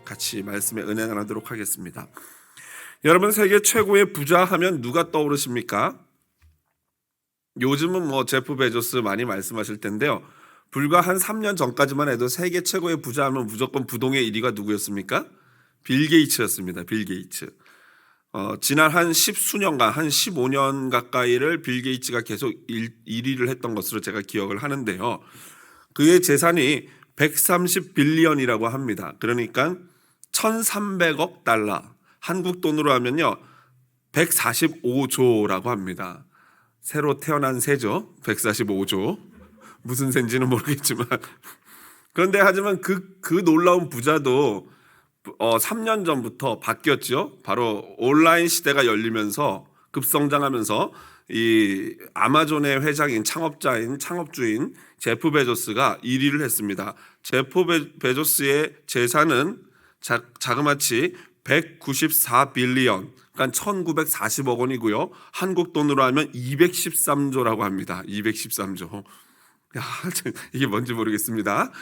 같이 말씀에 은혜 나누도록 하겠습니다. 여러분, 세계 최고의 부자 하면 누가 떠오르십니까? 요즘은 제프 베조스 많이 말씀하실 텐데요. 불과 한 3년 전까지만 해도 세계 최고의 부자 하면 무조건 부동의 1위가 누구였습니까? 빌 게이츠였습니다. 빌 게이츠. 지난 한 10수년간, 한 15년 가까이를 빌 게이츠가 계속 1위를 했던 것으로 제가 기억을 하는데요. 그의 재산이 130빌리언이라고 합니다. 그러니까 1300억 달러, 한국 돈으로 하면요 145조라고 합니다. 새로 태어난 새죠. 145조. 무슨 새인지는 모르겠지만. 그런데 하지만 그 놀라운 부자도 3년 전부터 바뀌었죠. 바로 온라인 시대가 열리면서 급성장하면서 이 아마존의 회장인 창업주인 제프 베조스가 1위를 했습니다. 제프 베조스의 재산은 자그마치 194빌리언, 그러니까 1940억 원이고요. 한국 돈으로 하면 213조라고 합니다. 213조. 이게 뭔지 모르겠습니다.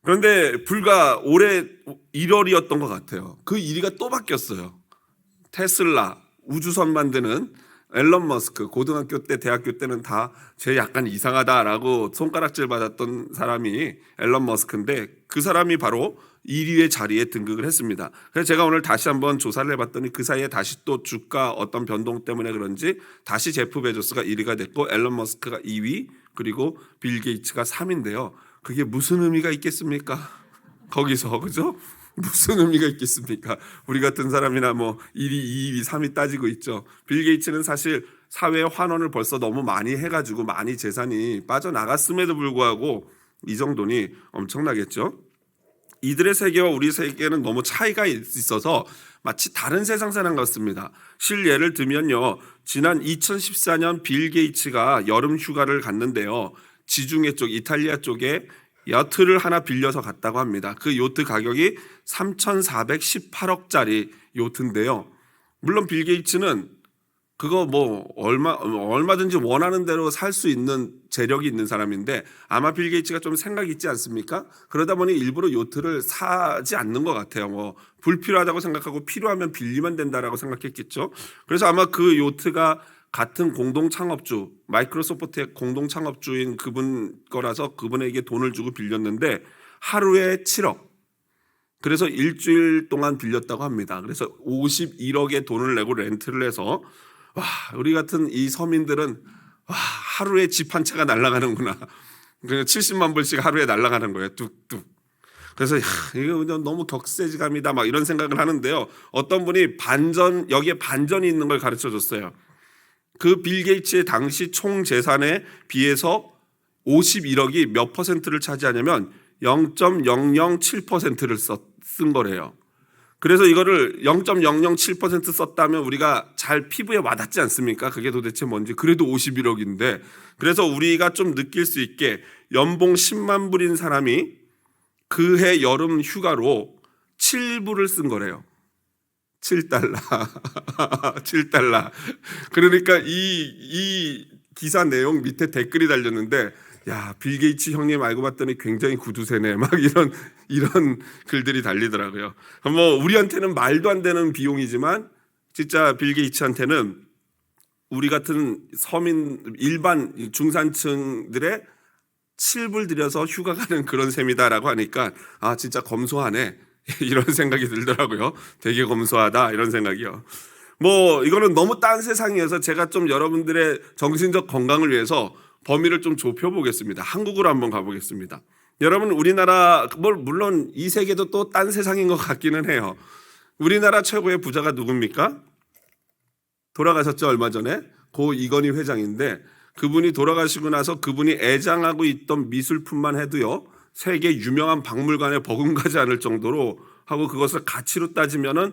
그런데 불과 올해 1월이었던 것 같아요. 그 1위가 또 바뀌었어요. 테슬라, 우주선 만드는 앨런 머스크, 고등학교 때, 대학교 때는 다 쟤 약간 이상하다라고 손가락질 받았던 사람이 앨런 머스크인데 그 사람이 바로 1위의 자리에 등극을 했습니다. 그래서 제가 오늘 다시 한번 조사를 해봤더니 그 사이에 다시 또 주가 어떤 변동 때문에 그런지 다시 제프 베조스가 1위가 됐고 앨런 머스크가 2위, 그리고 빌 게이츠가 3위인데요. 그게 무슨 의미가 있겠습니까? 거기서, 그죠? 무슨 의미가 있겠습니까? 우리 같은 사람이나 1위, 2위, 3위 따지고 있죠. 빌 게이츠는 사실 사회에 환원을 벌써 너무 많이 해가지고 많이 재산이 빠져나갔음에도 불구하고 이 정도니 엄청나겠죠. 이들의 세계와 우리 세계는 너무 차이가 있어서 마치 다른 세상 사람 같습니다. 실예를 들면요, 지난 2014년 빌 게이츠가 여름 휴가를 갔는데요, 지중해 쪽 이탈리아 쪽에 야트를 하나 빌려서 갔다고 합니다. 그 요트 가격이 3,418억짜리 요트인데요. 물론 빌 게이츠는 그거 얼마든지 원하는 대로 살 수 있는 재력이 있는 사람인데 아마 빌 게이츠가 좀 생각이 있지 않습니까? 그러다 보니 일부러 요트를 사지 않는 것 같아요. 불필요하다고 생각하고 필요하면 빌리면 된다라고 생각했겠죠. 그래서 아마 그 요트가 같은 공동 창업주, 마이크로소프트의 공동 창업주인 그분 거라서 그분에게 돈을 주고 빌렸는데 하루에 7억. 그래서 일주일 동안 빌렸다고 합니다. 그래서 51억의 돈을 내고 렌트를 해서 우리 같은 이 서민들은 하루에 집 한 채가 날아가는구나. 70만 불씩 하루에 날아가는 거예요. 뚝뚝. 그래서 이거 너무 격세지감이다 막 이런 생각을 하는데요. 어떤 분이 여기에 반전이 있는 걸 가르쳐 줬어요. 그 빌 게이츠의 당시 총 재산에 비해서 51억이 몇 퍼센트를 차지하냐면 0.007%를 쓴 거래요. 그래서 이거를 0.007% 썼다면 우리가 잘 피부에 와닿지 않습니까? 그게 도대체 뭔지. 그래도 51억인데. 그래서 우리가 좀 느낄 수 있게 연봉 10만 불인 사람이 그해 여름 휴가로 7불을 쓴 거래요. 7달러. 7달러. 그러니까 이 기사 내용 밑에 댓글이 달렸는데, 야, 빌 게이츠 형님 알고 봤더니 굉장히 구두쇠네. 막 이런 글들이 달리더라고요. 우리한테는 말도 안 되는 비용이지만 진짜 빌 게이츠한테는 우리 같은 서민 일반 중산층들의 7불 들여서 휴가 가는 그런 셈이다라고 하니까 진짜 검소하네. 이런 생각이 들더라고요. 되게 검소하다 이런 생각이요. 이거는 너무 딴 세상이어서 제가 좀 여러분들의 정신적 건강을 위해서 범위를 좀 좁혀보겠습니다. 한국으로 한번 가보겠습니다. 여러분, 우리나라 물론 이 세계도 또 딴 세상인 것 같기는 해요. 우리나라 최고의 부자가 누굽니까? 돌아가셨죠, 얼마 전에. 고 이건희 회장인데 그분이 돌아가시고 나서 그분이 애장하고 있던 미술품만 해도요, 세계 유명한 박물관에 버금가지 않을 정도로 하고, 그것을 가치로 따지면은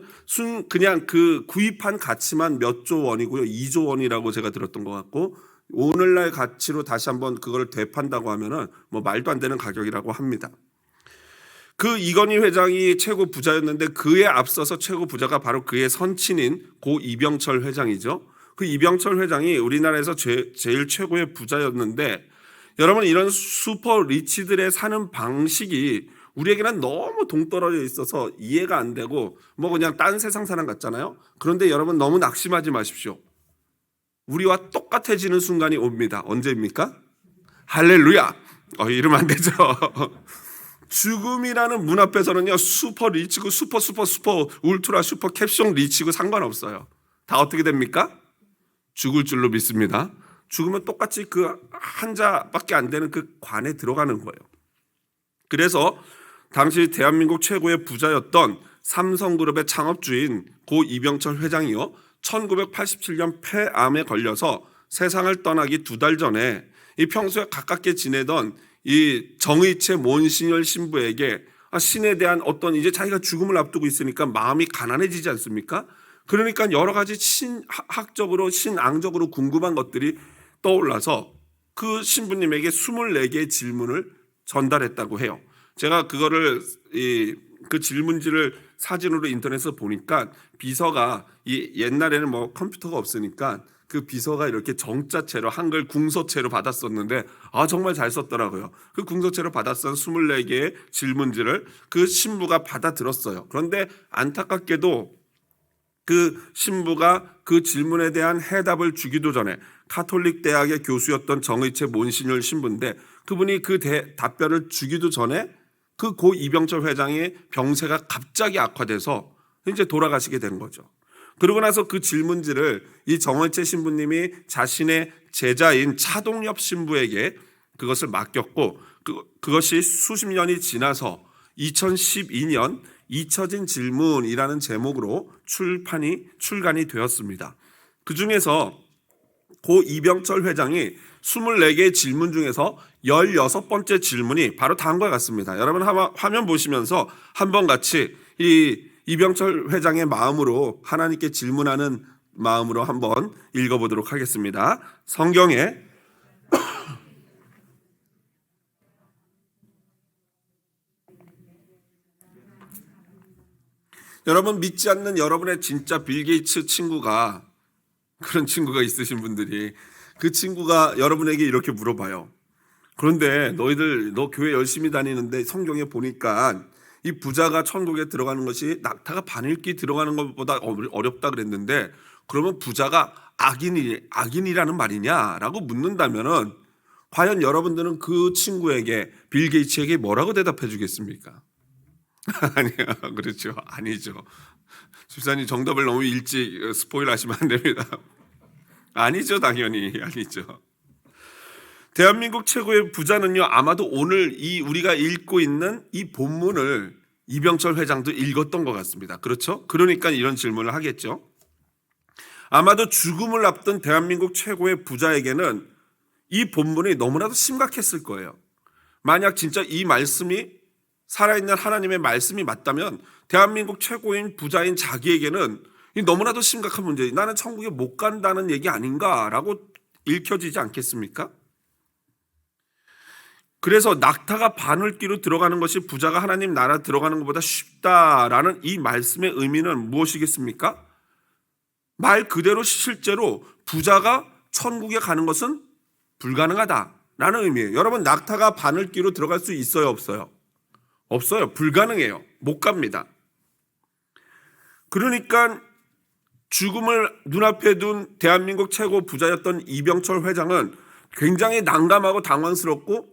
그냥 그 구입한 가치만 몇 조 원이고요, 2조 원이라고 제가 들었던 것 같고, 오늘날 가치로 다시 한번 그걸 되판다고 하면은 말도 안 되는 가격이라고 합니다. 그 이건희 회장이 최고 부자였는데 그에 앞서서 최고 부자가 바로 그의 선친인 고 이병철 회장이죠. 그 이병철 회장이 우리나라에서 제일 최고의 부자였는데, 여러분, 이런 슈퍼 리치들의 사는 방식이 우리에게는 너무 동떨어져 있어서 이해가 안 되고 뭐 그냥 딴 세상 사람 같잖아요. 그런데 여러분 너무 낙심하지 마십시오. 우리와 똑같아지는 순간이 옵니다. 언제입니까? 할렐루야. 이러면 안 되죠. 죽음이라는 문 앞에서는요, 슈퍼 리치고 슈퍼 울트라 슈퍼 캡숑 리치고 상관없어요. 다 어떻게 됩니까? 죽을 줄로 믿습니다. 죽으면 똑같이 그 한자밖에 안 되는 그 관에 들어가는 거예요. 그래서 당시 대한민국 최고의 부자였던 삼성그룹의 창업주인 고 이병철 회장이요, 1987년 폐암에 걸려서 세상을 떠나기 2달 전에 이 평소에 가깝게 지내던 이 정의채 몬시뇰 신부에게 신에 대한 어떤, 이제 자기가 죽음을 앞두고 있으니까 마음이 가난해지지 않습니까? 그러니까 여러 가지 신학적으로 신앙적으로 궁금한 것들이 떠올라서 그 신부님에게 24개의 질문을 전달했다고 해요. 제가 그거를 그 질문지를 사진으로 인터넷에서 보니까 비서가, 옛날에는 뭐 컴퓨터가 없으니까 그 비서가 이렇게 정자체로 한글 궁서체로 받았었는데 정말 잘 썼더라고요. 그 궁서체로 받았던 24개의 질문지를 그 신부가 받아들었어요. 그런데 안타깝게도 그 신부가 그 질문에 대한 해답을 주기도 전에 카톨릭 대학의 교수였던 정의채 몬시뇰 신부인데, 그분이 그 답변을 주기도 전에 그 고 이병철 회장의 병세가 갑자기 악화돼서 이제 돌아가시게 된 거죠. 그러고 나서 그 질문지를 이 정의채 신부님이 자신의 제자인 차동엽 신부에게 그것을 맡겼고, 그것이 수십 년이 지나서 2012년 잊혀진 질문이라는 제목으로 출간이 되었습니다. 그 중에서 고 이병철 회장이 24개의 질문 중에서 16번째 질문이 바로 다음과 같습니다. 여러분 화면 보시면서 한번 같이 이 이병철 회장의 마음으로, 하나님께 질문하는 마음으로 한번 읽어보도록 하겠습니다. 성경에 여러분 믿지 않는 여러분의 진짜 빌 게이츠 친구가, 그런 친구가 있으신 분들이, 그 친구가 여러분에게 이렇게 물어봐요. 그런데 너 교회 열심히 다니는데 성경에 보니까 이 부자가 천국에 들어가는 것이 낙타가 바늘기 들어가는 것보다 어렵다 그랬는데, 그러면 부자가 악인이라는 말이냐라고 묻는다면은 과연 여러분들은 그 친구에게, 빌 게이츠에게 뭐라고 대답해 주겠습니까? 아니요, 그렇죠. 아니죠. 집사님 정답을 너무 일찍 스포일 하시면 안 됩니다. 아니죠, 당연히 아니죠. 대한민국 최고의 부자는요, 아마도 오늘 우리가 읽고 있는 이 본문을 이병철 회장도 읽었던 것 같습니다. 그렇죠? 그러니까 이런 질문을 하겠죠. 아마도 죽음을 앞둔 대한민국 최고의 부자에게는 이 본문이 너무나도 심각했을 거예요. 만약 진짜 이 말씀이 살아있는 하나님의 말씀이 맞다면 대한민국 최고인 부자인 자기에게는 너무나도 심각한 문제, 나는 천국에 못 간다는 얘기 아닌가라고 읽혀지지 않겠습니까? 그래서 낙타가 바늘기로 들어가는 것이 부자가 하나님 나라 들어가는 것보다 쉽다라는 이 말씀의 의미는 무엇이겠습니까? 말 그대로 실제로 부자가 천국에 가는 것은 불가능하다라는 의미예요. 여러분, 낙타가 바늘기로 들어갈 수 있어요, 없어요? 없어요. 불가능해요. 못 갑니다. 그러니까 죽음을 눈앞에 둔 대한민국 최고 부자였던 이병철 회장은 굉장히 난감하고 당황스럽고,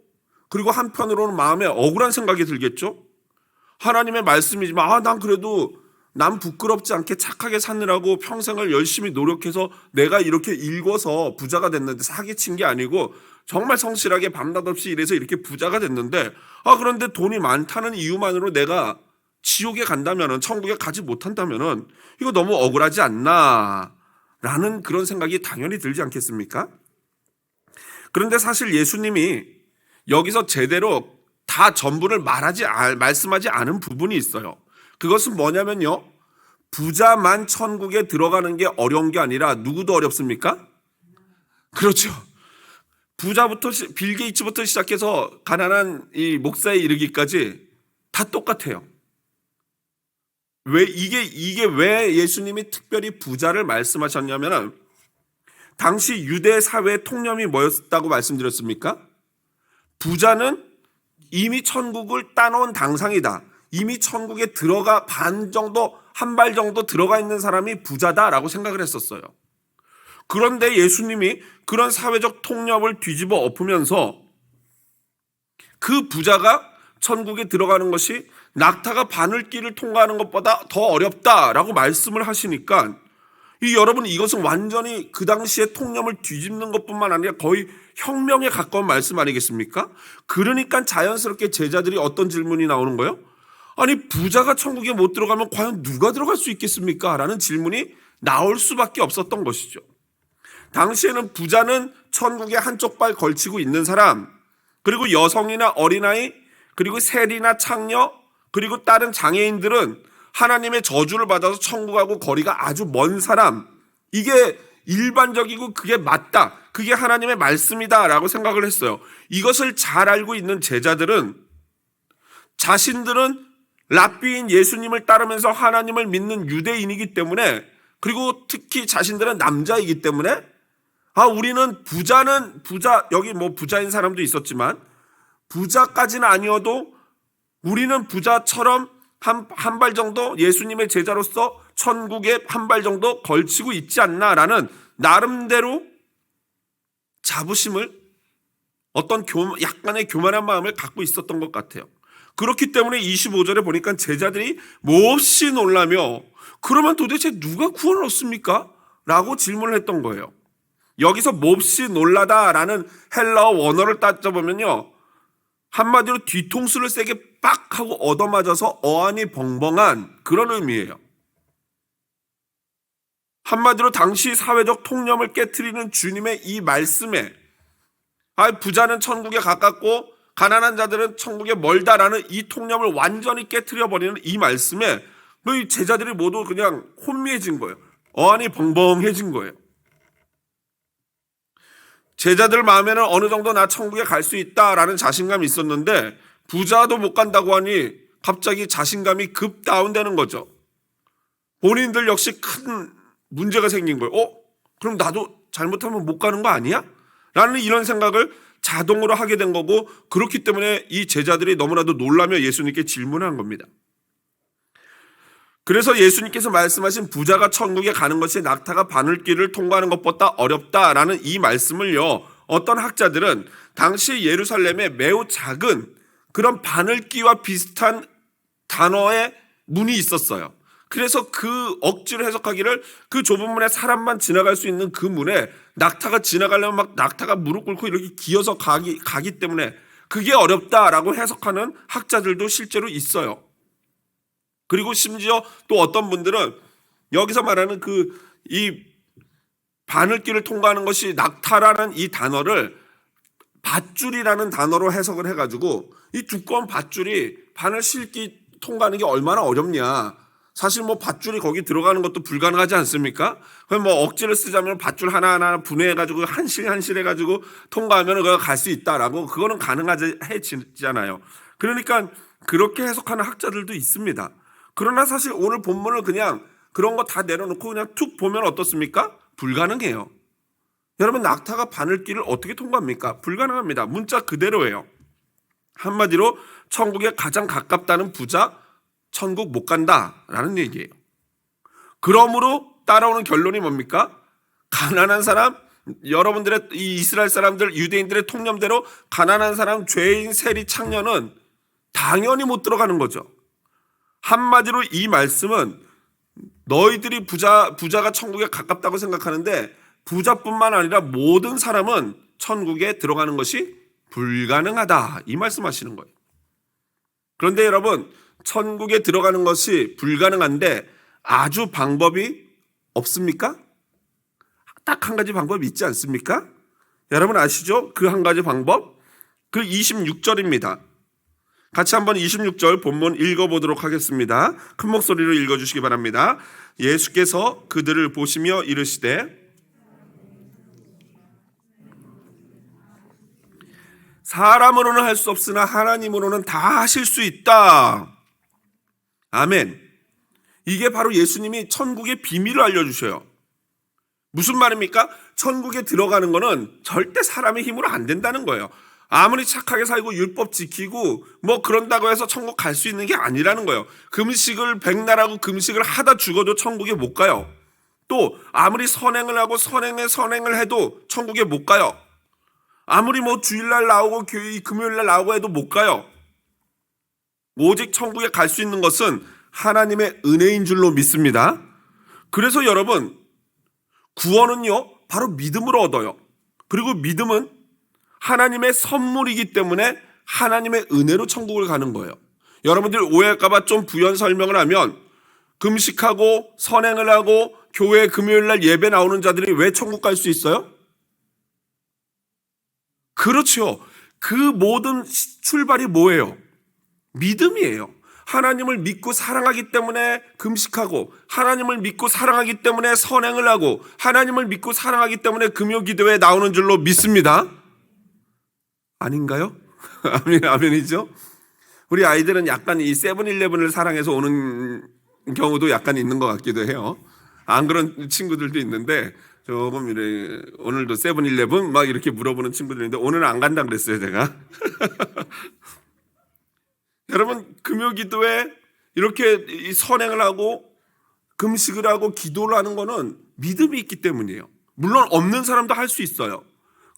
그리고 한편으로는 마음에 억울한 생각이 들겠죠. 하나님의 말씀이지만 난 부끄럽지 않게 착하게 사느라고 평생을 열심히 노력해서 내가 이렇게 읽어서 부자가 됐는데, 사기친 게 아니고 정말 성실하게 밤낮 없이 일해서 이렇게 부자가 됐는데, 그런데 돈이 많다는 이유만으로 내가 지옥에 간다면은, 천국에 가지 못한다면은 이거 너무 억울하지 않나 라는 그런 생각이 당연히 들지 않겠습니까? 그런데 사실 예수님이 여기서 제대로 다 전부를 말씀하지 않은 부분이 있어요. 그것은 뭐냐면요, 부자만 천국에 들어가는 게 어려운 게 아니라 누구도 어렵습니까? 그렇죠. 부자부터, 빌 게이츠부터 시작해서 가난한 이 목사에 이르기까지 다 똑같아요. 이게 왜 예수님이 특별히 부자를 말씀하셨냐면, 당시 유대 사회의 통념이 뭐였다고 말씀드렸습니까? 부자는 이미 천국을 따놓은 당상이다. 이미 천국에 들어가 반 정도, 한 발 정도 들어가 있는 사람이 부자다라고 생각을 했었어요. 그런데 예수님이 그런 사회적 통념을 뒤집어 엎으면서 그 부자가 천국에 들어가는 것이 낙타가 바늘길을 통과하는 것보다 더 어렵다라고 말씀을 하시니까 여러분, 이것은 완전히 그 당시의 통념을 뒤집는 것뿐만 아니라 거의 혁명에 가까운 말씀 아니겠습니까? 그러니까 자연스럽게 제자들이 어떤 질문이 나오는 거예요? 아니, 부자가 천국에 못 들어가면 과연 누가 들어갈 수 있겠습니까? 라는 질문이 나올 수밖에 없었던 것이죠. 당시에는 부자는 천국에 한쪽 발 걸치고 있는 사람, 그리고 여성이나 어린아이, 그리고 세리나 창녀, 그리고 다른 장애인들은 하나님의 저주를 받아서 천국하고 거리가 아주 먼 사람, 이게 일반적이고 그게 맞다, 그게 하나님의 말씀이다라고 생각을 했어요. 이것을 잘 알고 있는 제자들은 자신들은 랍비인 예수님을 따르면서 하나님을 믿는 유대인이기 때문에, 그리고 특히 자신들은 남자이기 때문에 우리는 부자, 여기 뭐 부자인 사람도 있었지만 부자까지는 아니어도 우리는 부자처럼 한 발 정도 예수님의 제자로서 천국에 한 발 정도 걸치고 있지 않나라는 나름대로 자부심을, 어떤 약간의 교만한 마음을 갖고 있었던 것 같아요. 그렇기 때문에 25절에 보니까 제자들이 몹시 놀라며 그러면 도대체 누가 구원을 얻습니까? 라고 질문을 했던 거예요. 여기서 몹시 놀라다라는 헬라어 원어를 따져보면요, 한마디로 뒤통수를 세게 빡 하고 얻어맞아서 어안이 벙벙한 그런 의미예요. 한마디로 당시 사회적 통념을 깨트리는 주님의 이 말씀에 부자는 천국에 가깝고 가난한 자들은 천국에 멀다라는 이 통념을 완전히 깨트려버리는 이 말씀에 이 제자들이 모두 그냥 혼미해진 거예요. 어안이 벙벙해진 거예요. 제자들 마음에는 어느 정도 나 천국에 갈 수 있다라는 자신감이 있었는데 부자도 못 간다고 하니 갑자기 자신감이 급 다운되는 거죠. 본인들 역시 큰 문제가 생긴 거예요. 그럼 나도 잘못하면 못 가는 거 아니야? 라는 이런 생각을 자동으로 하게 된 거고, 그렇기 때문에 이 제자들이 너무나도 놀라며 예수님께 질문한 겁니다. 그래서 예수님께서 말씀하신 부자가 천국에 가는 것이 낙타가 바늘길을 통과하는 것보다 어렵다라는 이 말씀을요, 어떤 학자들은 당시 예루살렘에 매우 작은 그런 바늘길과 비슷한 단어의 문이 있었어요. 그래서 그 억지로 해석하기를 그 좁은 문에 사람만 지나갈 수 있는 그 문에 낙타가 지나가려면 막 낙타가 무릎 꿇고 이렇게 기어서 가기 때문에 그게 어렵다라고 해석하는 학자들도 실제로 있어요. 그리고 심지어 또 어떤 분들은 여기서 말하는 이 바늘길을 통과하는 것이 낙타라는 이 단어를 밧줄이라는 단어로 해석을 해가지고 이 두꺼운 밧줄이 바늘 실기 통과하는 게 얼마나 어렵냐. 사실 뭐 밧줄이 거기 들어가는 것도 불가능하지 않습니까? 그럼 뭐 억지를 쓰자면 밧줄 하나하나 분해해가지고 한실 해가지고 통과하면 그거 갈 수 있다라고, 그거는 가능하잖아요. 그러니까 그렇게 해석하는 학자들도 있습니다. 그러나 사실 오늘 본문을 그냥 그런 거 다 내려놓고 그냥 툭 보면 어떻습니까? 불가능해요. 여러분, 낙타가 바늘길을 어떻게 통과합니까? 불가능합니다. 문자 그대로예요. 한마디로 천국에 가장 가깝다는 부자, 천국 못 간다라는 얘기예요. 그러므로 따라오는 결론이 뭡니까? 가난한 사람, 여러분들의 이 이스라엘 사람들, 유대인들의 통념대로 가난한 사람, 죄인, 세리, 창녀는 당연히 못 들어가는 거죠. 한마디로 이 말씀은 너희들이 부자가 천국에 가깝다고 생각하는데 부자뿐만 아니라 모든 사람은 천국에 들어가는 것이 불가능하다, 이 말씀하시는 거예요. 그런데 여러분, 천국에 들어가는 것이 불가능한데 아주 방법이 없습니까? 딱 한 가지 방법이 있지 않습니까? 여러분 아시죠? 그 한 가지 방법? 그 26절입니다. 같이 한번 26절 본문 읽어보도록 하겠습니다. 큰 목소리로 읽어주시기 바랍니다. 예수께서 그들을 보시며 이르시되 사람으로는 할 수 없으나 하나님으로는 다 하실 수 있다. 아멘. 이게 바로 예수님이 천국의 비밀을 알려주셔요. 무슨 말입니까? 천국에 들어가는 거는 절대 사람의 힘으로 안 된다는 거예요. 아무리 착하게 살고 율법 지키고 뭐 그런다고 해서 천국 갈 수 있는 게 아니라는 거예요. 금식을 백날하고 금식을 하다 죽어도 천국에 못 가요. 또 아무리 선행을 하고 선행을 해도 천국에 못 가요. 아무리 뭐 주일날 나오고 금요일날 나오고 해도 못 가요. 오직 천국에 갈 수 있는 것은 하나님의 은혜인 줄로 믿습니다. 그래서 여러분, 구원은요 바로 믿음으로 얻어요. 그리고 믿음은 하나님의 선물이기 때문에 하나님의 은혜로 천국을 가는 거예요. 여러분들 오해할까 봐 좀 부연 설명을 하면, 금식하고 선행을 하고 교회 금요일날 예배 나오는 자들이 왜 천국 갈 수 있어요? 그렇죠. 그 모든 출발이 뭐예요? 믿음이에요. 하나님을 믿고 사랑하기 때문에 금식하고, 하나님을 믿고 사랑하기 때문에 선행을 하고, 하나님을 믿고 사랑하기 때문에 금요 기도회에 나오는 줄로 믿습니다. 아닌가요? 아멘이죠? 우리 아이들은 약간 이 세븐일레븐을 사랑해서 오는 경우도 약간 있는 것 같기도 해요. 안 그런 친구들도 있는데, 조금 이래 오늘도 세븐일레븐 막 이렇게 물어보는 친구들이 있는데 오늘은 안 간다 그랬어요, 제가. 여러분, 금요 기도에 이렇게 선행을 하고 금식을 하고 기도를 하는 거는 믿음이 있기 때문이에요. 물론 없는 사람도 할 수 있어요.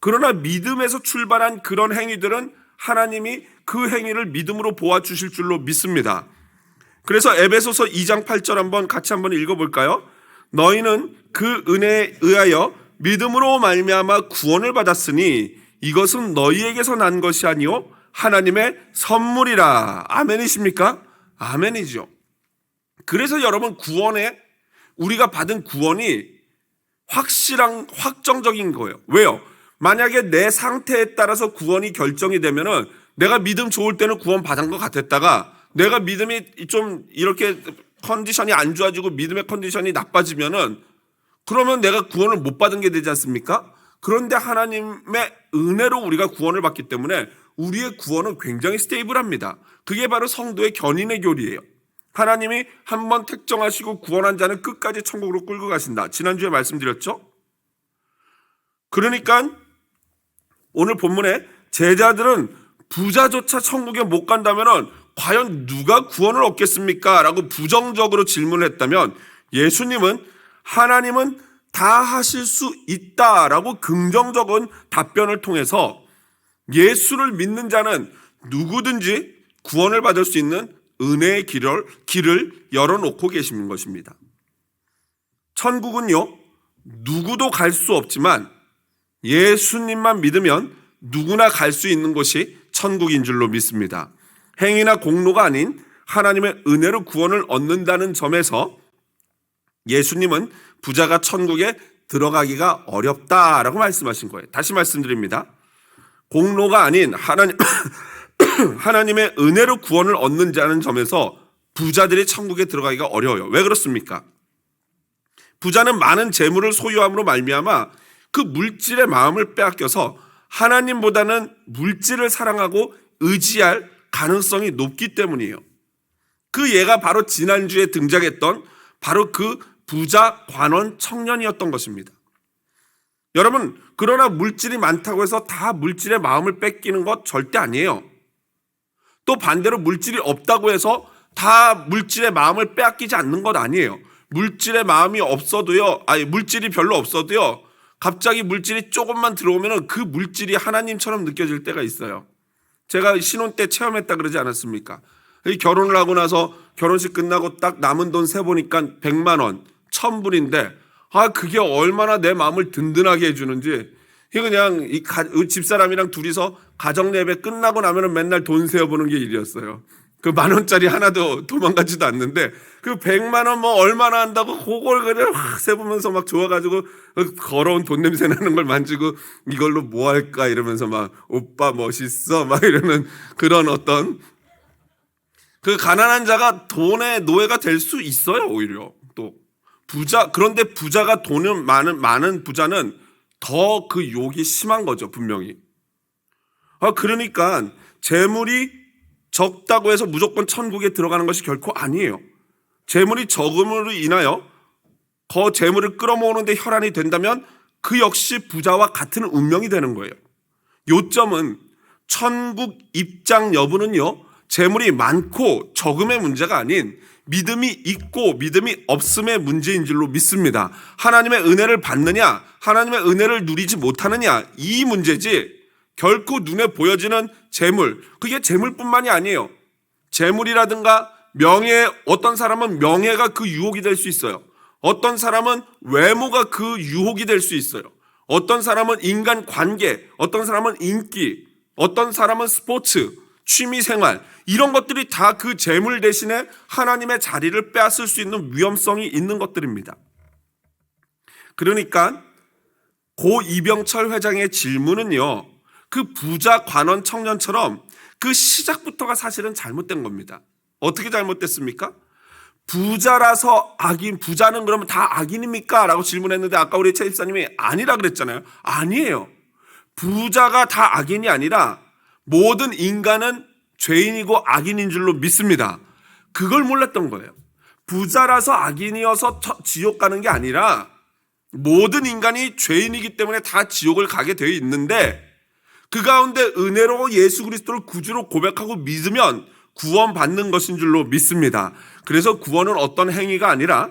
그러나 믿음에서 출발한 그런 행위들은 하나님이 그 행위를 믿음으로 보아주실 줄로 믿습니다. 그래서 에베소서 2장 8절 같이 한번 읽어볼까요? 너희는 그 은혜에 의하여 믿음으로 말미암아 구원을 받았으니 이것은 너희에게서 난 것이 아니요 하나님의 선물이라. 아멘이십니까? 아멘이죠. 그래서 여러분, 우리가 받은 구원이 확정적인 거예요. 왜요? 만약에 내 상태에 따라서 구원이 결정이 되면은, 내가 믿음 좋을 때는 구원 받은 것 같았다가 내가 믿음이 좀 이렇게 컨디션이 안 좋아지고 믿음의 컨디션이 나빠지면은, 그러면 내가 구원을 못 받은 게 되지 않습니까? 그런데 하나님의 은혜로 우리가 구원을 받기 때문에 우리의 구원은 굉장히 스테이블합니다. 그게 바로 성도의 견인의 교리예요. 하나님이 한번 택정하시고 구원한 자는 끝까지 천국으로 끌고 가신다. 지난주에 말씀드렸죠? 그러니까 오늘 본문에 제자들은 부자조차 천국에 못 간다면 과연 누가 구원을 얻겠습니까? 라고 부정적으로 질문을 했다면, 예수님은 하나님은 다 하실 수 있다라고 긍정적인 답변을 통해서 예수를 믿는 자는 누구든지 구원을 받을 수 있는 은혜의 길을 열어놓고 계시는 것입니다. 천국은요, 누구도 갈 수 없지만 예수님만 믿으면 누구나 갈 수 있는 곳이 천국인 줄로 믿습니다. 행위나 공로가 아닌 하나님의 은혜로 구원을 얻는다는 점에서 예수님은 부자가 천국에 들어가기가 어렵다라고 말씀하신 거예요. 다시 말씀드립니다. 공로가 아닌 하나님의 은혜로 구원을 얻는 자는 점에서 부자들이 천국에 들어가기가 어려워요. 왜 그렇습니까? 부자는 많은 재물을 소유함으로 말미암아 그 물질의 마음을 빼앗겨서 하나님보다는 물질을 사랑하고 의지할 가능성이 높기 때문이에요. 그 예가 바로 지난주에 등장했던 바로 그 부자 관원 청년이었던 것입니다. 여러분, 그러나 물질이 많다고 해서 다 물질의 마음을 뺏기는 것 절대 아니에요. 또 반대로 물질이 없다고 해서 다 물질의 마음을 빼앗기지 않는 것 아니에요. 물질의 마음이 없어도요, 물질이 별로 없어도요, 갑자기 물질이 조금만 들어오면 그 물질이 하나님처럼 느껴질 때가 있어요. 제가 신혼 때 체험했다 그러지 않았습니까? 결혼을 하고 나서 결혼식 끝나고 딱 남은 돈 세보니까 100만 원, 1000불인데 그게 얼마나 내 마음을 든든하게 해주는지. 그냥 집사람이랑 둘이서 가정 예배 끝나고 나면 맨날 돈 세어보는 게 일이었어요. 그 10,000원짜리 하나도 도망가지도 않는데 그 100만 원 뭐 얼마나 한다고 그걸 그냥 세보면서 막 좋아가지고 더러운 돈 냄새 나는 걸 만지고 이걸로 뭐 할까 이러면서 막 오빠 멋있어 막 이러는 그런 어떤 그 가난한 자가 돈의 노예가 될 수 있어요. 오히려 또 그런데 부자가 돈은 많은 부자는 더 그 욕이 심한 거죠, 분명히. 그러니까 재물이 적다고 해서 무조건 천국에 들어가는 것이 결코 아니에요. 재물이 적음으로 인하여 그 재물을 끌어모으는데 혈안이 된다면 그 역시 부자와 같은 운명이 되는 거예요. 요점은 천국 입장 여부는요, 재물이 많고 적음의 문제가 아닌 믿음이 있고 믿음이 없음의 문제인 줄로 믿습니다. 하나님의 은혜를 받느냐, 하나님의 은혜를 누리지 못하느냐, 이 문제지 결코 눈에 보여지는 재물, 그게 재물뿐만이 아니에요. 재물이라든가 명예, 어떤 사람은 명예가 그 유혹이 될 수 있어요. 어떤 사람은 외모가 그 유혹이 될 수 있어요. 어떤 사람은 인간 관계, 어떤 사람은 인기, 어떤 사람은 스포츠, 취미생활, 이런 것들이 다 그 재물 대신에 하나님의 자리를 빼앗을 수 있는 위험성이 있는 것들입니다. 그러니까 고 이병철 회장의 질문은요, 그 부자 관원 청년처럼 그 시작부터가 사실은 잘못된 겁니다. 어떻게 잘못됐습니까? 부자라서 악인, 부자는 그러면 다 악인입니까? 라고 질문했는데 아까 우리 최 집사님이 아니라 그랬잖아요. 아니에요. 부자가 다 악인이 아니라 모든 인간은 죄인이고 악인인 줄로 믿습니다. 그걸 몰랐던 거예요. 부자라서 악인이어서 지옥 가는 게 아니라 모든 인간이 죄인이기 때문에 다 지옥을 가게 되어 있는데, 그 가운데 은혜로 예수 그리스도를 구주로 고백하고 믿으면 구원받는 것인 줄로 믿습니다. 그래서 구원은 어떤 행위가 아니라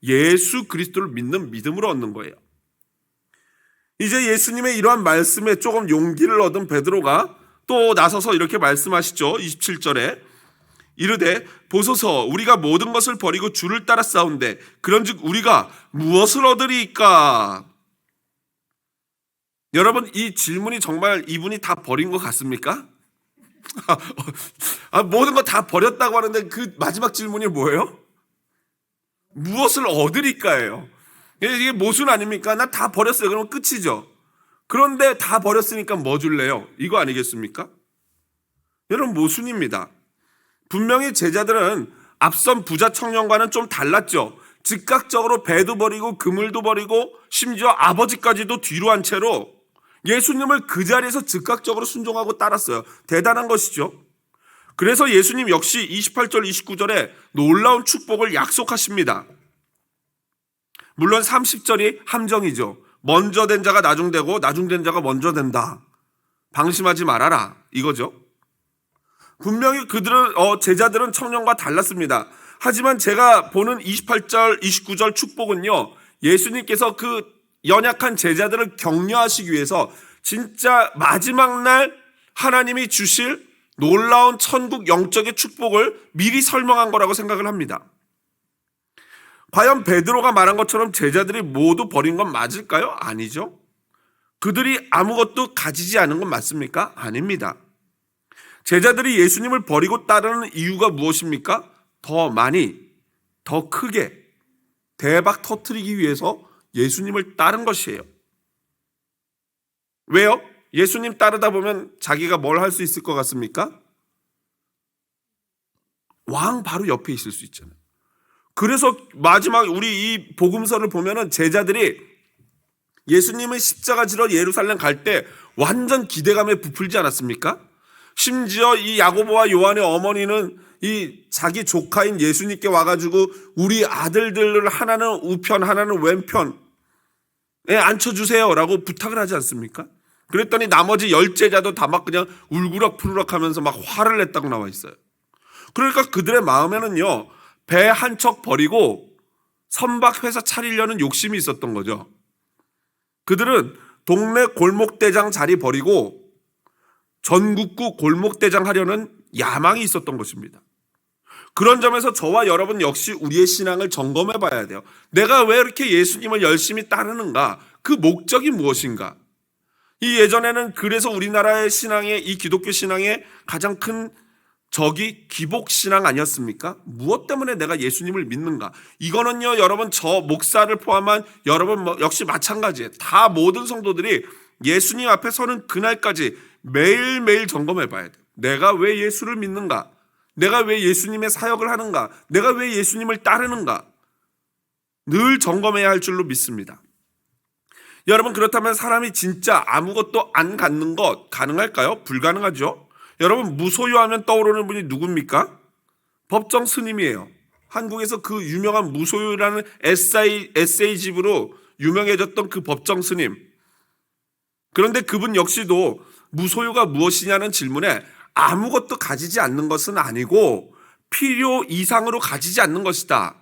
예수 그리스도를 믿는 믿음으로 얻는 거예요. 이제 예수님의 이러한 말씀에 조금 용기를 얻은 베드로가 또 나서서 이렇게 말씀하시죠. 27절에 이르되 보소서, 우리가 모든 것을 버리고 주를 따라 싸운데 그런즉 우리가 무엇을 얻으리이까? 여러분, 이 질문이 정말 이분이 다 버린 것 같습니까? 모든 거 다 버렸다고 하는데 그 마지막 질문이 뭐예요? 무엇을 얻으리까예요. 이게 모순 아닙니까? 나 다 버렸어요. 그러면 끝이죠. 그런데 다 버렸으니까 뭐 줄래요? 이거 아니겠습니까? 여러분, 모순입니다. 분명히 제자들은 앞선 부자 청년과는 좀 달랐죠. 즉각적으로 배도 버리고 그물도 버리고 심지어 아버지까지도 뒤로 한 채로 예수님을 그 자리에서 즉각적으로 순종하고 따랐어요. 대단한 것이죠. 그래서 예수님 역시 28절 29절에 놀라운 축복을 약속하십니다. 물론 30절이 함정이죠. 먼저 된 자가 나중되고 나중된 자가 먼저 된다. 방심하지 말아라, 이거죠. 분명히 그들은 제자들은 청년과 달랐습니다. 하지만 제가 보는 28절 29절 축복은요, 예수님께서 그 연약한 제자들을 격려하시기 위해서 진짜 마지막 날 하나님이 주실 놀라운 천국 영적의 축복을 미리 설명한 거라고 생각을 합니다. 과연 베드로가 말한 것처럼 제자들이 모두 버린 건 맞을까요? 아니죠. 그들이 아무것도 가지지 않은 건 맞습니까? 아닙니다. 제자들이 예수님을 버리고 따르는 이유가 무엇입니까? 더 많이, 더 크게, 대박 터뜨리기 위해서 예수님을 따른 것이에요. 왜요? 예수님 따르다 보면 자기가 뭘 할 수 있을 것 같습니까? 왕 바로 옆에 있을 수 있잖아요. 그래서 마지막 우리 이 복음서를 보면은 제자들이 예수님의 십자가 지러 예루살렘 갈 때 완전 기대감에 부풀지 않았습니까? 심지어 이 야고보와 요한의 어머니는 이 자기 조카인 예수님께 와가지고 우리 아들들을 하나는 우편 하나는 왼편에 앉혀주세요 라고 부탁을 하지 않습니까? 그랬더니 나머지 10제자도 다 막 그냥 울그락푸르락 하면서 막 화를 냈다고 나와 있어요. 그러니까 그들의 마음에는요, 배 한 척 버리고 선박회사 차리려는 욕심이 있었던 거죠. 그들은 동네 골목대장 자리 버리고 전국구 골목대장 하려는 야망이 있었던 것입니다. 그런 점에서 저와 여러분 역시 우리의 신앙을 점검해 봐야 돼요. 내가 왜 이렇게 예수님을 열심히 따르는가? 그 목적이 무엇인가? 이 예전에는 그래서 우리나라의 신앙의, 이 기독교 신앙의 가장 큰 적이 기복신앙 아니었습니까? 무엇 때문에 내가 예수님을 믿는가? 이거는요, 여러분, 저 목사를 포함한 여러분 역시 마찬가지예요. 다 모든 성도들이 예수님 앞에 서는 그날까지 매일매일 점검해 봐야 돼요. 내가 왜 예수를 믿는가? 내가 왜 예수님의 사역을 하는가? 내가 왜 예수님을 따르는가? 늘 점검해야 할 줄로 믿습니다. 여러분, 그렇다면 사람이 진짜 아무것도 안 갖는 것 가능할까요? 불가능하죠. 여러분, 무소유하면 떠오르는 분이 누굽니까? 법정 스님이에요. 한국에서 그 유명한 무소유라는 에세이집으로 유명해졌던 그 법정 스님. 그런데 그분 역시도 무소유가 무엇이냐는 질문에 아무것도 가지지 않는 것은 아니고 필요 이상으로 가지지 않는 것이다.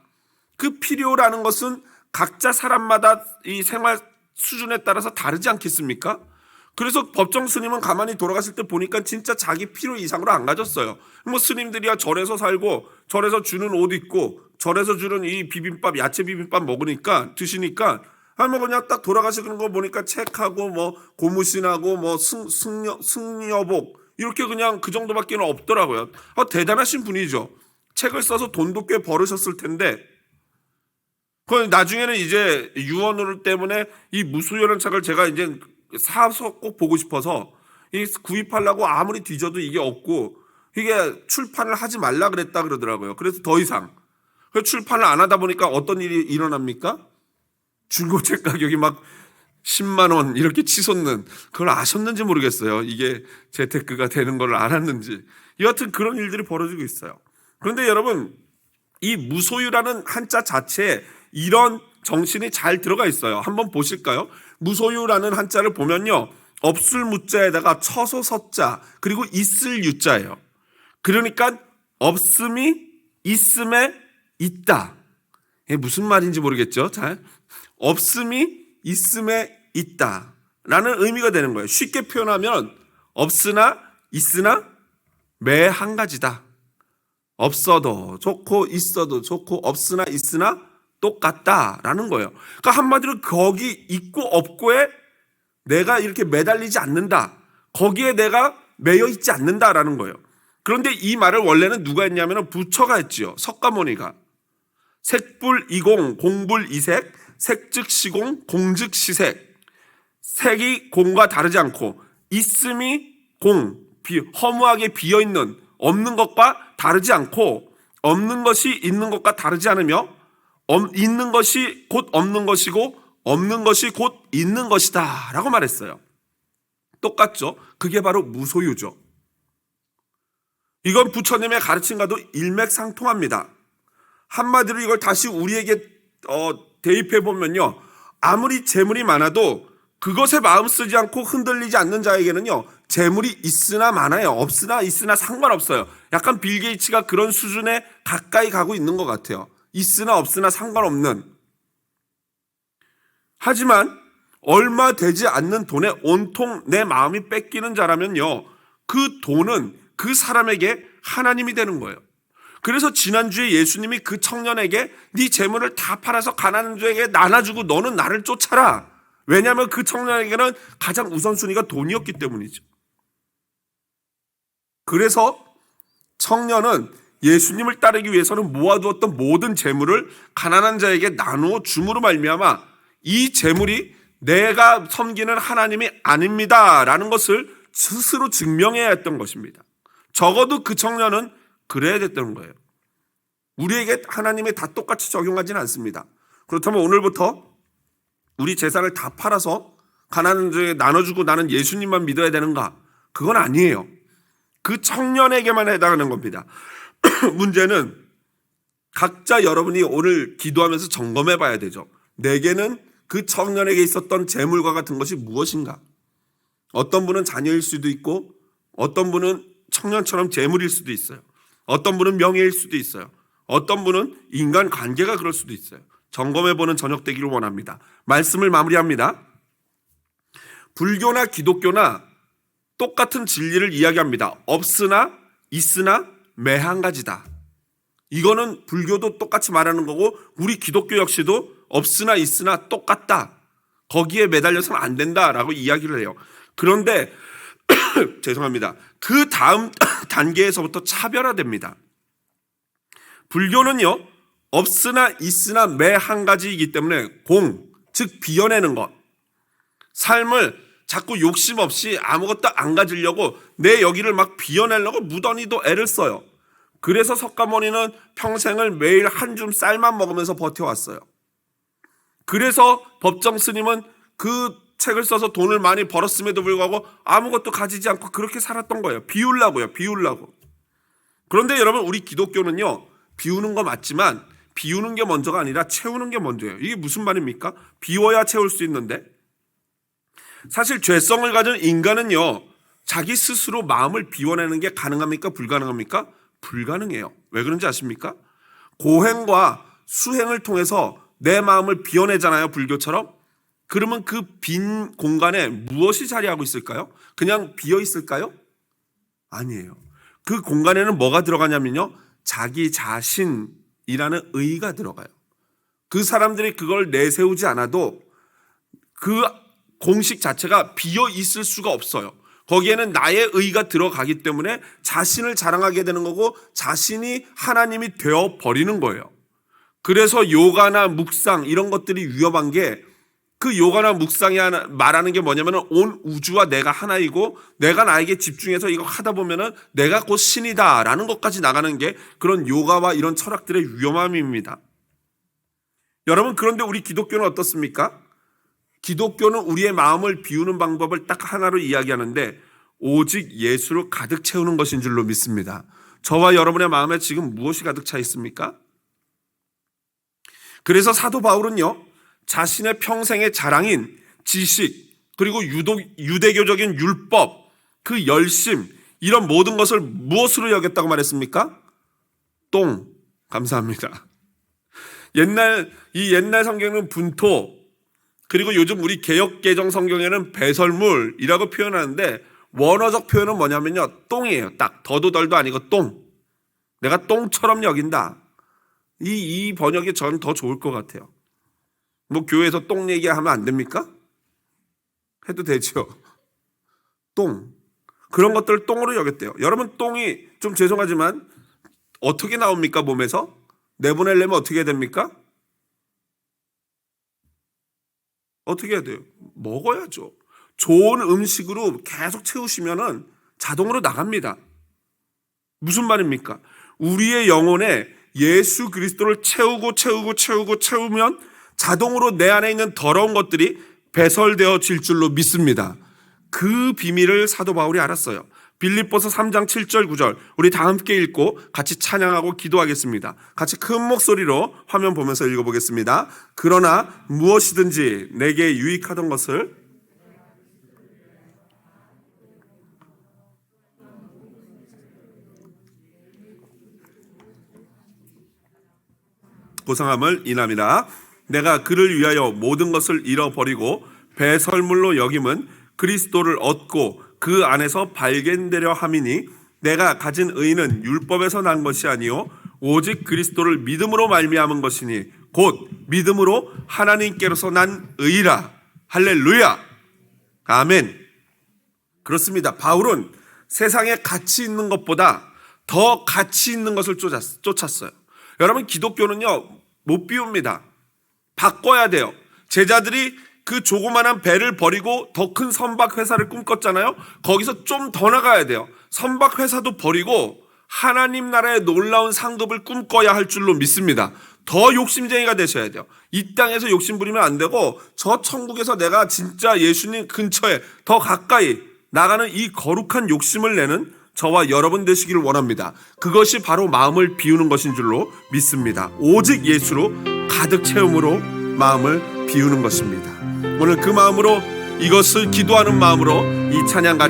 그 필요라는 것은 각자 사람마다 이 생활 수준에 따라서 다르지 않겠습니까? 그래서 법정 스님은 가만히 돌아갔을 때 보니까 진짜 자기 필요 이상으로 안 가졌어요. 뭐 스님들이야 절에서 살고 절에서 주는 옷 입고 절에서 주는 이 비빔밥, 야채 비빔밥 먹으니까 드시니까 뭐 그냥 딱 돌아가시는 거 보니까 책하고 뭐 고무신하고 뭐 승려복 이렇게 그냥 그 정도밖에 없더라고요. 대단하신 분이죠. 책을 써서 돈도 꽤 벌으셨을 텐데 그 나중에는 이제 유언을 때문에 이 무소유라는 책을 제가 이제 사서 꼭 보고 싶어서 이 구입하려고 아무리 뒤져도 이게 없고 이게 출판을 하지 말라 그랬다 그러더라고요. 그래서 더 이상 출판을 안 하다 보니까 어떤 일이 일어납니까? 중고책 가격이 막 10만 원 이렇게 치솟는 그걸 아셨는지 모르겠어요. 이게 재테크가 되는 걸 알았는지. 여하튼 그런 일들이 벌어지고 있어요. 그런데 여러분 이 무소유라는 한자 자체에 이런 정신이 잘 들어가 있어요. 한번 보실까요? 무소유라는 한자를 보면요. 없을 무자에다가 처소 서자 그리고 있을 유자예요. 그러니까 없음이 있음에 있다. 이게 무슨 말인지 모르겠죠. 잘 없음이 있음에 있다라는 의미가 되는 거예요. 쉽게 표현하면 없으나 있으나 매 한 가지다. 없어도 좋고 있어도 좋고 없으나 있으나 똑같다라는 거예요. 그러니까 한마디로 거기 있고 없고에 내가 이렇게 매달리지 않는다. 거기에 내가 매여 있지 않는다라는 거예요. 그런데 이 말을 원래는 누가 했냐면 부처가 했지요. 석가모니가. 색불이공 공불이색 색즉시공 공즉시색. 색이 공과 다르지 않고 있음이 공 허무하게 비어있는 없는 것과 다르지 않고 없는 것이 있는 것과 다르지 않으며 있는 것이 곧 없는 것이고 없는 것이 곧 있는 것이다 라고 말했어요. 똑같죠? 그게 바로 무소유죠. 이건 부처님의 가르침과도 일맥상통합니다. 한마디로 이걸 다시 우리에게 대입해 보면요. 아무리 재물이 많아도 그것에 마음 쓰지 않고 흔들리지 않는 자에게는요. 재물이 있으나 많아요. 없으나 있으나 상관없어요. 약간 빌 게이츠가 그런 수준에 가까이 가고 있는 것 같아요. 있으나 없으나 상관없는. 하지만 얼마 되지 않는 돈에 온통 내 마음이 뺏기는 자라면요. 그 돈은 그 사람에게 하나님이 되는 거예요. 그래서 지난주에 예수님이 그 청년에게 네 재물을 다 팔아서 가난한 자에게 나눠주고 너는 나를 쫓아라. 왜냐하면 그 청년에게는 가장 우선순위가 돈이었기 때문이죠. 그래서 청년은 예수님을 따르기 위해서는 모아두었던 모든 재물을 가난한 자에게 나누어 줌으로 말미암아 이 재물이 내가 섬기는 하나님이 아닙니다라는 것을 스스로 증명해야 했던 것입니다. 적어도 그 청년은 그래야 됐던 거예요. 우리에게 하나님이 다 똑같이 적용하지는 않습니다. 그렇다면 오늘부터 우리 재산을 다 팔아서 가난한 자에게 나눠주고 나는 예수님만 믿어야 되는가? 그건 아니에요. 그 청년에게만 해당하는 겁니다. 문제는 각자 여러분이 오늘 기도하면서 점검해 봐야 되죠. 내게는 그 청년에게 있었던 재물과 같은 것이 무엇인가? 어떤 분은 자녀일 수도 있고 어떤 분은 청년처럼 재물일 수도 있어요. 어떤 분은 명예일 수도 있어요. 어떤 분은 인간관계가 그럴 수도 있어요. 점검해보는 저녁 되기를 원합니다. 말씀을 마무리합니다. 불교나 기독교나 똑같은 진리를 이야기합니다. 없으나 있으나 매 한 가지다. 이거는 불교도 똑같이 말하는 거고 우리 기독교 역시도 없으나 있으나 똑같다. 거기에 매달려서는 안 된다라고 이야기를 해요. 그런데 죄송합니다. 그 다음 단계에서부터 차별화됩니다. 불교는요. 없으나 있으나 매 한 가지이기 때문에 즉 비워내는 것. 삶을 자꾸 욕심 없이 아무것도 안 가지려고 내 여기를 막 비워내려고 무던히도 애를 써요. 그래서 석가모니는 평생을 매일 한 줌 쌀만 먹으면서 버텨왔어요. 그래서 법정 스님은 그 책을 써서 돈을 많이 벌었음에도 불구하고 아무것도 가지지 않고 그렇게 살았던 거예요. 비우려고요. 비우려고. 그런데 여러분 우리 기독교는요. 비우는 거 맞지만 비우는 게 먼저가 아니라 채우는 게 먼저예요. 이게 무슨 말입니까? 비워야 채울 수 있는데 사실 죄성을 가진 인간은요. 자기 스스로 마음을 비워내는 게 가능합니까? 불가능합니까? 불가능해요. 왜 그런지 아십니까? 고행과 수행을 통해서 내 마음을 비워내잖아요, 불교처럼. 그러면 그 빈 공간에 무엇이 자리하고 있을까요? 그냥 비어 있을까요? 아니에요. 그 공간에는 뭐가 들어가냐면요, 자기 자신이라는 의가 들어가요. 그 사람들이 그걸 내세우지 않아도 그 공식 자체가 비어 있을 수가 없어요. 거기에는 나의 의가 들어가기 때문에 자신을 자랑하게 되는 거고 자신이 하나님이 되어 버리는 거예요. 그래서 요가나 묵상 이런 것들이 위험한 게, 그 요가나 묵상이 말하는 게 뭐냐면 온 우주와 내가 하나이고 내가 나에게 집중해서 이거 하다 보면은 내가 곧 신이다라는 것까지 나가는 게 그런 요가와 이런 철학들의 위험함입니다. 여러분, 그런데 우리 기독교는 어떻습니까? 기독교는 우리의 마음을 비우는 방법을 딱 하나로 이야기하는데 오직 예수로 가득 채우는 것인 줄로 믿습니다. 저와 여러분의 마음에 지금 무엇이 가득 차 있습니까? 그래서 사도 바울은요, 자신의 평생의 자랑인 지식, 그리고 유대교적인 율법, 그 열심, 이런 모든 것을 무엇으로 여겼다고 말했습니까? 똥. 감사합니다. 옛날 성경은 분토, 그리고 요즘 우리 개역개정 성경에는 배설물이라고 표현하는데 원어적 표현은 뭐냐면요, 똥이에요. 딱 더도 덜도 아니고 똥. 내가 똥처럼 여긴다. 이 번역이 저는 더 좋을 것 같아요. 뭐 교회에서 똥 얘기하면 안 됩니까? 해도 되죠. 똥. 그런 것들을 똥으로 여겼대요. 여러분, 똥이 좀 죄송하지만 어떻게 나옵니까? 몸에서? 내보내려면 어떻게 해야 됩니까? 어떻게 해야 돼요? 먹어야죠. 좋은 음식으로 계속 채우시면은 자동으로 나갑니다. 무슨 말입니까? 우리의 영혼에 예수 그리스도를 채우면 자동으로 내 안에 있는 더러운 것들이 배설되어질 줄로 믿습니다. 그 비밀을 사도 바울이 알았어요. 빌립보서 3장 7절 9절 우리 다 함께 읽고 같이 찬양하고 기도하겠습니다. 같이 큰 목소리로 화면 보면서 읽어보겠습니다. 그러나 무엇이든지 내게 유익하던 것을 고상함을 인함이라. 내가 그를 위하여 모든 것을 잃어버리고 배설물로 여김은 그리스도를 얻고 그 안에서 발견되려 함이니 내가 가진 의는 율법에서 난 것이 아니요 오직 그리스도를 믿음으로 말미암은 것이니 곧 믿음으로 하나님께로서 난 의라. 할렐루야. 아멘. 그렇습니다. 바울은 세상에 가치 있는 것보다 더 가치 있는 것을 쫓았어요. 여러분, 기독교는요, 못 비웁니다. 바꿔야 돼요. 제자들이 그 조그만한 배를 버리고 더 큰 선박 회사를 꿈꿨잖아요. 거기서 좀 더 나가야 돼요. 선박 회사도 버리고 하나님 나라의 놀라운 상급을 꿈꿔야 할 줄로 믿습니다. 더 욕심쟁이가 되셔야 돼요. 이 땅에서 욕심 부리면 안 되고 저 천국에서 내가 진짜 예수님 근처에 더 가까이 나가는 이 거룩한 욕심을 내는 저와 여러분 되시기를 원합니다. 그것이 바로 마음을 비우는 것인 줄로 믿습니다. 오직 예수로 가득 채움으로 마음을 비우는 것입니다. 오늘 그 마음으로, 이것을 기도하는 마음으로 이 찬양 같이